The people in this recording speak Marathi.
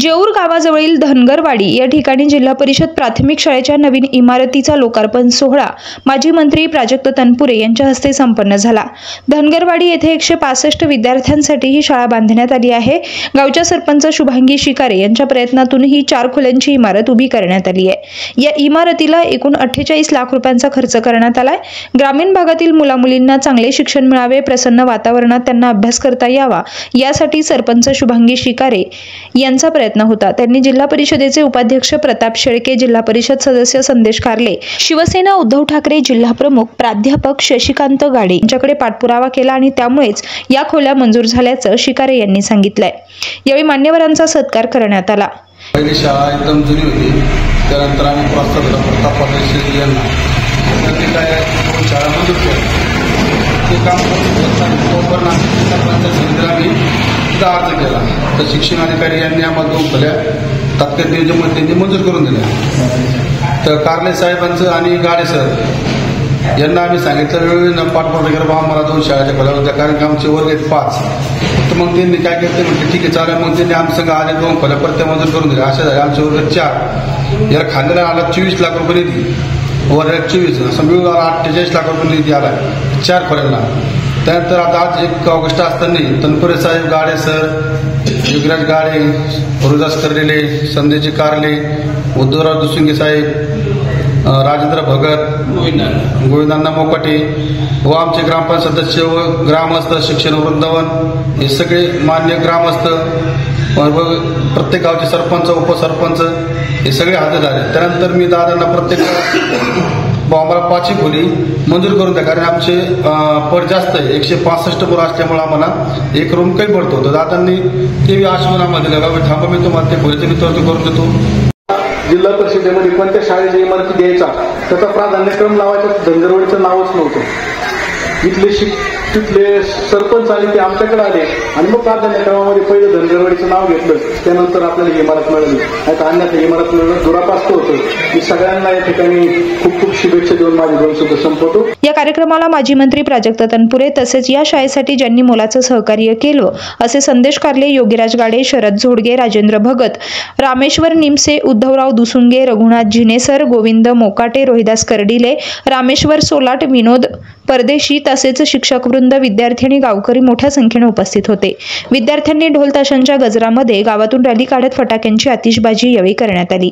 जेऊर गावाजवळील धनगरवाडी या ठिकाणी जिल्हा परिषद प्राथमिक शाळेच्या नवीन इमारतीचा लोकार्पण सोहळा माजी मंत्री प्राजक्त तनपुरे यांच्या हस्ते संपन्न झाला। धनगरवाडी येथे 165 विद्यार्थ्यांसाठी ही शाळा बांधण्यात आली आहे। गावच्या सरपंच शुभांगी शिकारे यांच्या प्रयत्नातून ही 4 खोल्यांची इमारत उभी करण्यात आली आहे। या इमारतीला एकूण 48 लाख रुपयांचा खर्च करण्यात आलाय। ग्रामीण भागातील मुलामुलींना चांगले शिक्षण मिळावे, प्रसन्न वातावरणात त्यांना अभ्यास करता यावा यासाठी सरपंच शुभांगी शिकारे यांचा प्रयत्न होता। त्यांनी जिल्हा परिषदेचे उपाध्यक्ष प्रताप शेळके, जिल्हा परिषद सदस्य संदेश कारले, शिवसेना उद्धव ठाकरे जिल्हा प्रमुख प्राध्यापक शशिकांत गाडे यांच्याकडे पाठपुरावा केला आणि त्यामुळेच या खोल्या मंजूर झाल्याचं शिकारे यांनी सांगितलंय। यावेळी मान्यवरांचा सत्कार करण्यात आला। पहिली शाळा एकदम जुनी होती, त्यानंतर आम्ही प्रस्ताव दिला प्रताप शेळके यांना, त्यांनी काय शाळा मंजूर केली। ते काम आम्ही अर्ज केला तर शिक्षण अधिकारी यांनी आम्हाला 2 खोल्या तात्काळ त्यांनी मंजूर करून दिल्या। तर कारले साहेबांचं आणि गाडे सर यांना आम्ही सांगितलं वेळोवेळी पाठपुरावा केला, बाबा मला 2 शाळेच्या खोल्या होत्या, कारण की आमचे वर्ग आहेत 5। तर मग त्यांनी काय केलं म्हणजे ठीक आहे चालेल, मग त्यांनी आमच्या संघ आले 2 खोल्या परत मंजूर करून दिल्या। अशा झाले आमचे वर्ग 4, याला खांद्याला आला 24 लाख रुपये निधी, वर्ग 24 असं मिळून 48 लाख रुपये निधी आला 4 खोल्यांना। त्यानंतर आता आज 1 ऑगस्ट असताना तनपुरे साहेब, गाडे सर, युगराज गाडे, रोहिदास कर्डिले, संदेश कारले, उद्धवराव दुसुंगे साहेब, राजेंद्र भगत, गोविंदांना मोकाटे व आमचे ग्रामपंचायत सदस्य व ग्रामस्थ, शिक्षण वृंदावन हे सगळे मान्य ग्रामस्थ, प्रत्येक गावचे सरपंच, उपसरपंच हे सगळे हजर झाले। त्यानंतर मी दादांना प्रत्येक आम्हाला 5 खोली मंजूर करून द्या, कारण आमचे पट जास्त आहे, 165 मुलं असल्यामुळे आम्हाला 1 रूम कमी पडतो। तर दादांनी ते आश्वासन आम्हाला दिलं, बाबा थांबा मी तुम्हाला ते खोलीचं मी तरतूद करून देतो। जिल्हा परिषदेमध्ये कोणत्या शाळेच्या इमारती द्यायचा त्याचा प्राधान्यक्रम लावायचा धनगरवाडीचं नावच नव्हतं। तिथले सरपंच आणि ते आमच्याकडे आले आणि मग प्राधान्यक्रमामध्ये पहिलं धनगरवाडीचं नाव घेतलं, त्यानंतर आपल्याला इमारत मिळाली। आता अन्यथा इमारत मिळणं दुरापास्त होतं। मी सगळ्यांना या ठिकाणी खूप खूप शुभेच्छा देऊन माझे 2 शब्द संपवतो। या कार्यक्रमाला माजी मंत्री प्राजक्त तनपुरे तसेच या शाळेसाठी ज्यांनी मोलाचं सहकार्य केलं असे संदेश कारले, योगीराज गाडे, शरद झोडगे, राजेंद्र भगत, रामेश्वर निमसे, उद्धवराव दुसुंगे, रघुनाथ जिनेसर, गोविंद मोकाटे, रोहिदास कर्डिले, रामेश्वर सोलाट, विनोद परदेशी तसेच शिक्षक वृंद, विद्यार्थी आणि गावकरी मोठ्या संख्येने उपस्थित होते। विद्यार्थ्यांनी ढोल ताशांच्या गजरामध्ये गावातून रॅली काढत फटाक्यांची आतिषबाजी यावेळी करण्यात आली।